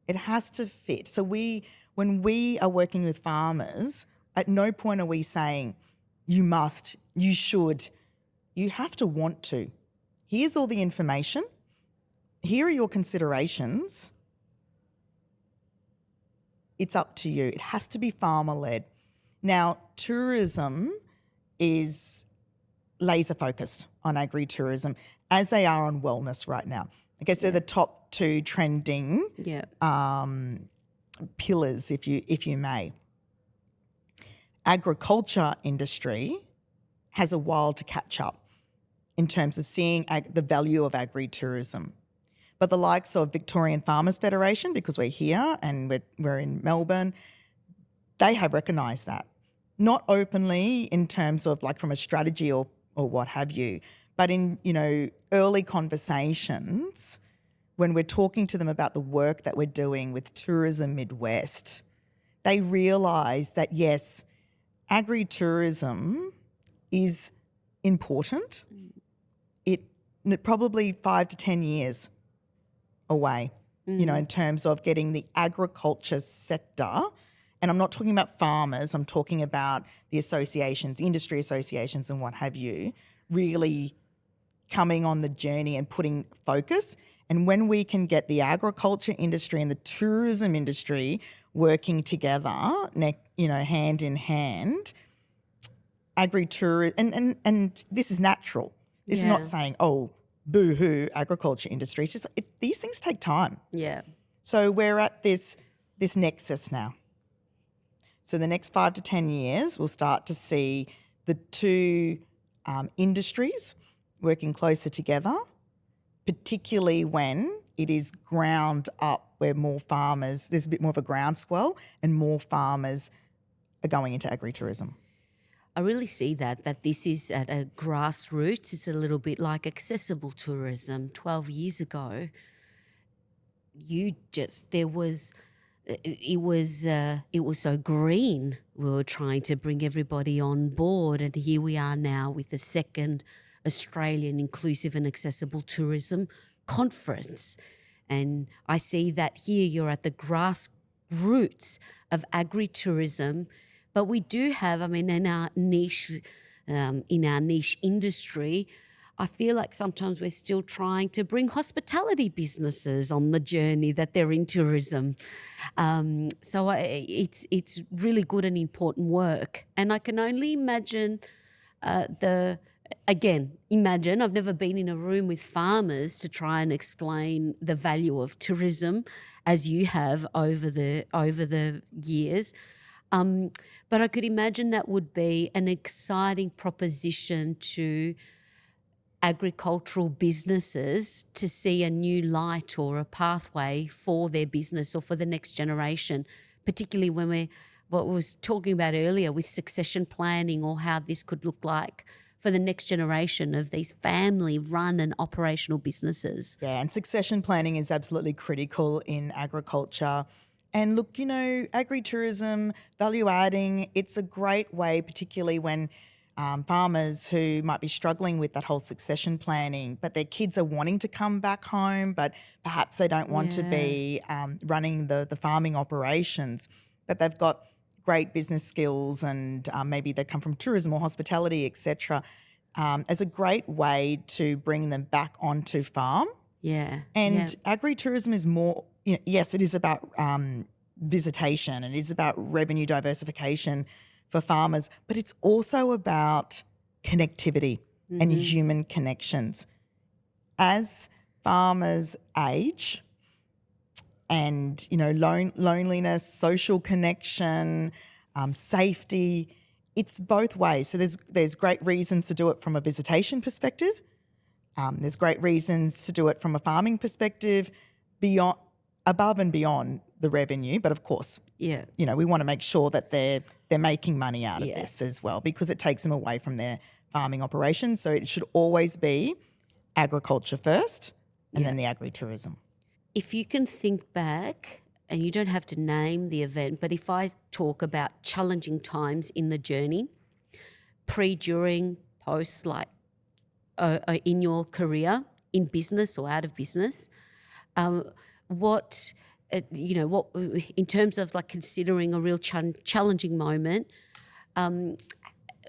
It has to fit. So when we are working with farmers, at no point are we saying, you must, you should. You have to want to. Here's all the information. Here are your considerations. It's up to you. It has to be farmer-led. Now, tourism is laser focused on agri-tourism, as they are on wellness right now. I guess they're the top two trending pillars, if you may. Agriculture industry has a while to catch up in terms of seeing the value of agri-tourism. But the likes of Victorian Farmers Federation, because we're here and we're in Melbourne, they have recognised that. Not openly in terms of from a strategy or what have you, but in, early conversations when we're talking to them about the work that we're doing with Tourism Midwest, they realise that, yes, agri-tourism is important. It probably 5 to 10 years away, in terms of getting the agriculture sector. And I'm not talking about farmers, I'm talking about the associations, industry associations and what have you, really coming on the journey and putting focus. And when we can get the agriculture industry and the tourism industry working together, hand in hand, agri-tourism, and this is natural. This is not saying, oh, boo-hoo, agriculture industry. It's just these things take time. Yeah. So we're at this nexus now. So the next 5 to 10 years, we'll start to see the two industries working closer together, particularly when it is ground up where more farmers, there's a bit more of a groundswell and more farmers are going into agri-tourism. I really see that this is at a grassroots. It's a little bit like accessible tourism. 12 years ago, it was so green. We were trying to bring everybody on board, and here we are now with the second Australian Inclusive and Accessible Tourism Conference. And I see that here you're at the grassroots of agri-tourism. But we do have, in our niche industry, I feel like sometimes we're still trying to bring hospitality businesses on the journey that they're in tourism. So it's really good and important work. And I can only imagine imagine I've never been in a room with farmers to try and explain the value of tourism as you have over the years. But I could imagine that would be an exciting proposition to agricultural businesses to see a new light or a pathway for their business or for the next generation, particularly when what we was talking about earlier with succession planning, or how this could look like for the next generation of these family-run and operational businesses. Yeah, and succession planning is absolutely critical in agriculture. And look, agri-tourism, value adding, it's a great way, particularly when farmers who might be struggling with that whole succession planning, but their kids are wanting to come back home, but perhaps they don't want to be running the farming operations, but they've got great business skills and maybe they come from tourism or hospitality, etc., as a great way to bring them back onto farm. Yeah. And agri-tourism is more yes, it is about visitation, and it is about revenue diversification for farmers, but it's also about connectivity and human connections. As farmers age and, loneliness, social connection, safety, it's both ways. So there's great reasons to do it from a visitation perspective. There's great reasons to do it from a farming perspective, above and beyond the revenue. But of course, we want to make sure that they're making money out of this as well, because it takes them away from their farming operations. So it should always be agriculture first and then the agri-tourism. If you can think back, and you don't have to name the event, but if I talk about challenging times in the journey, pre, during, post, like in your career, in business or out of business, what in terms of like considering a real challenging moment,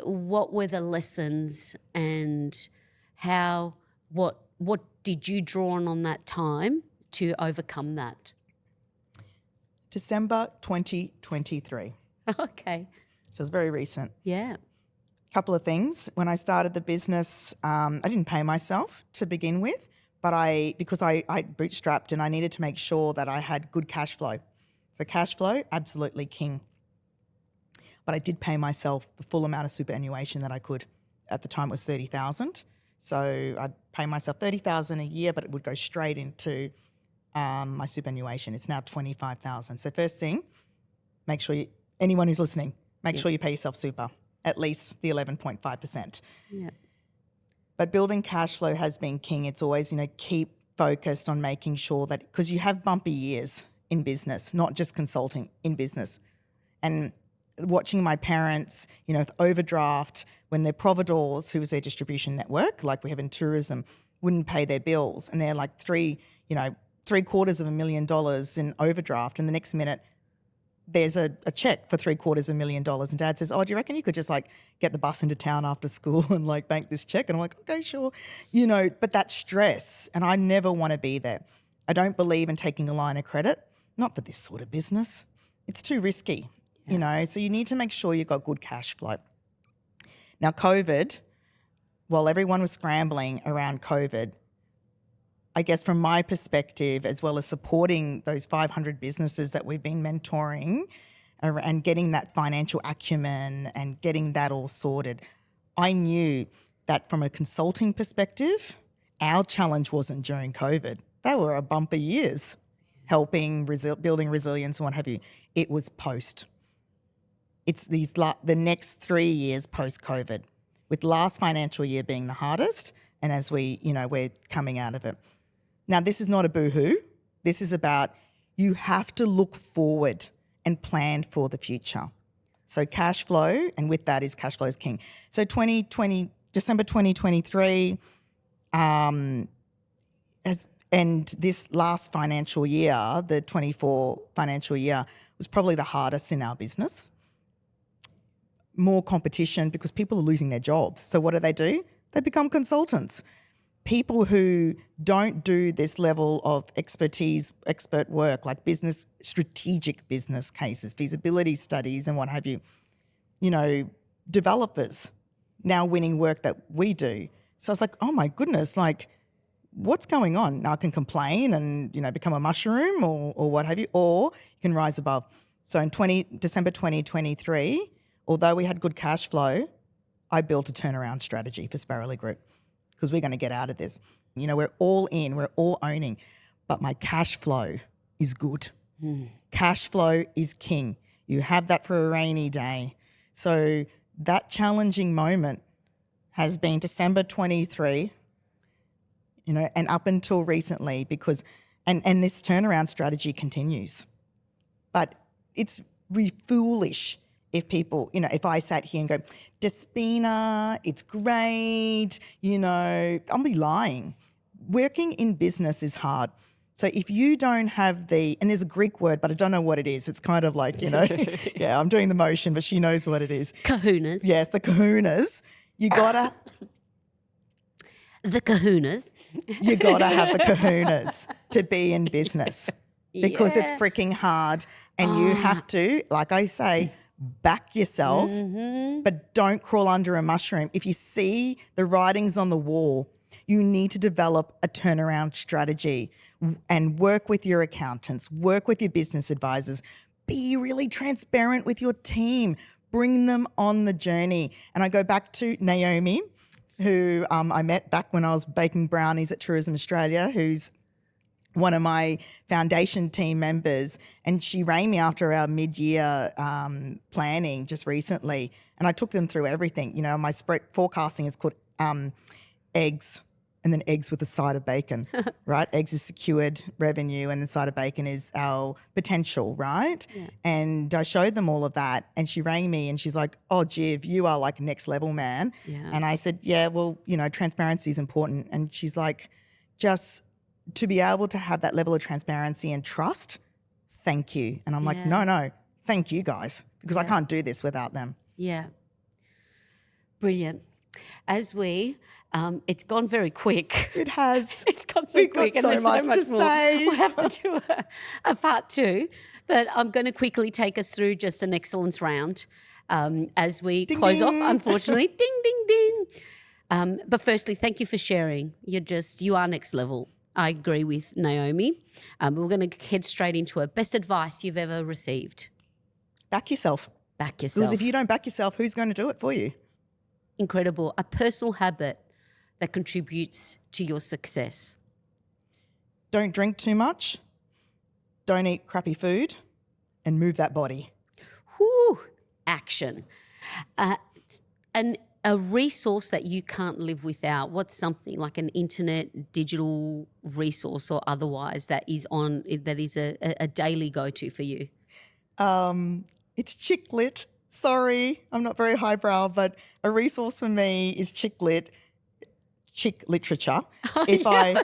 what were the lessons, and what did you draw on that time to overcome that? December 2023. Okay. So it's very recent. Yeah. Couple of things. When I started the business, I didn't pay myself to begin with, but because I bootstrapped, and I needed to make sure that I had good cash flow. So cash flow, absolutely king. But I did pay myself the full amount of superannuation that I could. At the time it was $30,000. So I'd pay myself $30,000 a year, but it would go straight into my superannuation. It's now $25,000. So first thing, make sure anyone who's listening, make sure you pay yourself super, at least the 11.5%. Yeah. But building cash flow has been king. It's always, keep focused on making sure that, because you have bumpy years in business, not just consulting, in business. And watching my parents, with overdraft, when their providors, who was their distribution network, like we have in tourism, wouldn't pay their bills, and they're like $750,000 in overdraft, and the next minute there's a check for $750,000, and Dad says, "Oh, do you reckon you could just like get the bus into town after school and like bank this check?" And I'm like, "Okay, sure." But that stress, and I never want to be there. I don't believe in taking a line of credit, not for this sort of business. It's too risky, so you need to make sure you've got good cash flow. Now, COVID, while everyone was scrambling around COVID, I guess from my perspective, as well as supporting those 500 businesses that we've been mentoring and getting that financial acumen and getting that all sorted, I knew that from a consulting perspective, our challenge wasn't during COVID. They were a bumper years, helping, building resilience and what have you. It was post. It's the next 3 years post-COVID, with last financial year being the hardest, and as we're coming out of it. Now, this is not a boo-hoo. This is about, you have to look forward and plan for the future. So cash flow, and with that is cash flow is king. So December 2023, and this last financial year, the 24 financial year, was probably the hardest in our business. More competition because people are losing their jobs. So what do? They become consultants. People who don't do this level of expert work, like strategic business cases, feasibility studies and what have you, developers now winning work that we do. So I was like, oh my goodness, like what's going on? Now I can complain and, become a mushroom or what have you, or you can rise above. So in December 2023, although we had good cash flow, I built a turnaround strategy for Sparrowly Group, because we're going to get out of this. We're all in, we're all owning, but my cash flow is good. Cash flow is king. You have that for a rainy day. So that challenging moment has been December 23, and up until recently, because, and this turnaround strategy continues. But it's foolish if people, if I sat here and go, Despina, it's great, I'll be lying. Working in business is hard. So if you don't have and there's a Greek word, but I don't know what it is. It's kind of like, yeah, I'm doing the motion, but she knows what it is. Kahunas. Yes, the kahunas. You gotta. The kahunas. You gotta have the kahunas to be in business. because it's Yeah. freaking hard, and you have to, like I say, back yourself, but don't crawl under a mushroom. If you see the writings on the wall, you need to develop a turnaround strategy and work with your accountants, work with your business advisors, be really transparent with your team, bring them on the journey. And I go back to Naomi, who I met back when I was baking brownies at Tourism Australia, who's one of my foundation team members, and she rang me after our mid-year planning just recently, and I took them through everything. You know, my spread forecasting is called eggs, and then eggs with a side of bacon, right? Eggs is secured revenue, and the side of bacon is our potential, right? Yeah. And I showed them all of that, and she rang me and she's like, "Oh, Jiv, you are like next level, man." Yeah. And I said, "Yeah, well, you know, transparency is important." And she's like, "Just to be able to have that level of transparency and trust, thank you." And I'm like, no, thank you guys, because I can't do this without them. Yeah. Brilliant. As it's gone very quick. It has. It's gone so quick. Got so much to more. say. We'll have to do a part 2, but I'm going to quickly take us through just an excellence round as we close off, unfortunately. Ding, ding, ding. But firstly, thank you for sharing. You are next level. I agree with Naomi. We're going to head straight into it. Best advice you've ever received? Back yourself. Back yourself. Because if you don't back yourself, who's going to do it for you? Incredible. A personal habit that contributes to your success. Don't drink too much. Don't eat crappy food. And move that body. Whoo! Action. And a resource that you can't live without. What's something like an internet, digital resource or otherwise that is a daily go-to for you? It's chick lit. Sorry, I'm not very highbrow, but a resource for me is chick literature. If I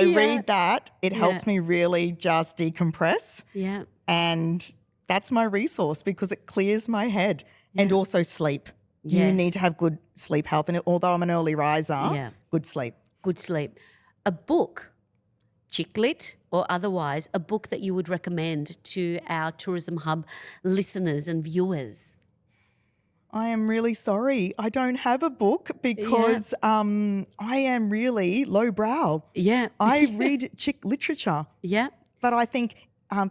read that, it helps me really just decompress. Yeah. And that's my resource because it clears my head. And also sleep. Yes. You need to have good sleep health. And although I'm an early riser, good sleep. Good sleep. A book, chick lit or otherwise, a book that you would recommend to our Tourism Hub listeners and viewers? I am really sorry. I don't have a book because I am really lowbrow. Yeah. I read chick literature. Yeah. But I think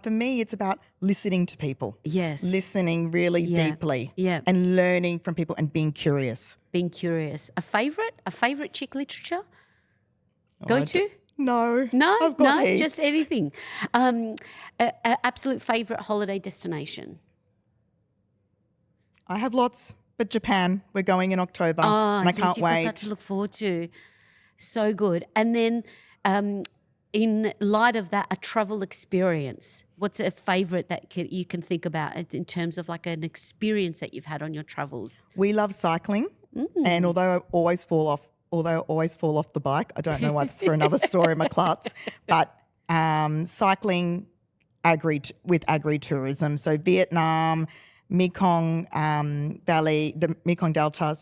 for me it's about listening to people. Yes. Listening really deeply. Yeah. And learning from people and being curious. Being curious. A favourite chick literature? Go to? No. No, just anything. Absolute favourite holiday destination? I have lots, but Japan, we're going in October and I can't wait. Got that to look forward to. So good. And then in light of that, a travel experience. What's a favourite that you can think about in terms of like an experience that you've had on your travels? We love cycling and although I always fall off the bike, I don't know why that's for another story, my klutz, but cycling with Agri-Tourism. So Vietnam, Mekong Valley, the Mekong Delta,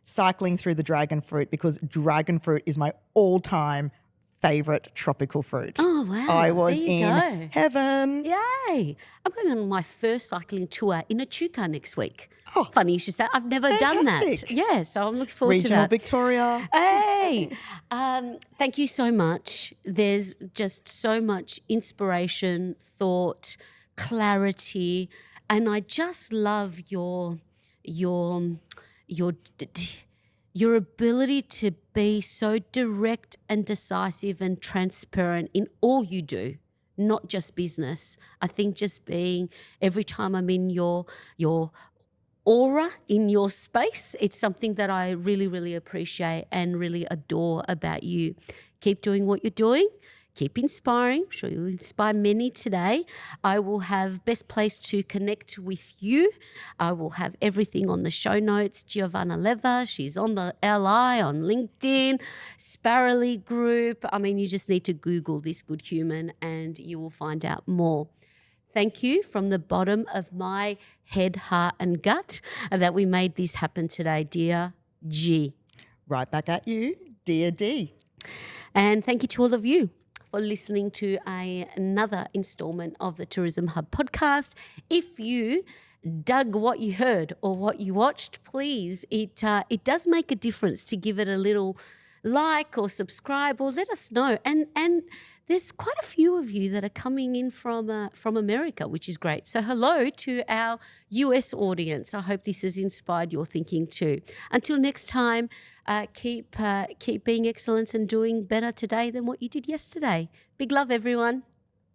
cycling through the dragon fruit because dragon fruit is my all-time favourite tropical fruit. Oh, wow. I was in heaven. Yay. I'm going on my first cycling tour in Echuca next week. Oh, funny you should say. I've never done that. Yeah, so I'm looking forward to that. Regional Victoria. Hey. Thank you so much. There's just so much inspiration, thought, clarity, and I just love your ability to be so direct and decisive and transparent in all you do, not just business. I think just being, every time I'm in your aura, in your space, it's something that I really, really appreciate and really adore about you. Keep doing what you're doing. Keep inspiring. I'm sure you'll inspire many today. I will have best place to connect with you. I will have everything on the show notes. Giovanna Lever, she's on the LI, on LinkedIn, Sparrowly Group. I mean, you just need to Google this good human and you will find out more. Thank you from the bottom of my head, heart and gut that we made this happen today, dear G. Right back at you, dear D. And thank you to all of you for listening to another installment of the Tourism Hub podcast. If you dug what you heard or what you watched, please, it does make a difference to give it a little like or subscribe or let us know. And there's quite a few of you that are coming in from America, which is great. So hello to our US audience. I hope this has inspired your thinking too. Until next time, keep being excellent and doing better today than what you did yesterday. Big love, everyone.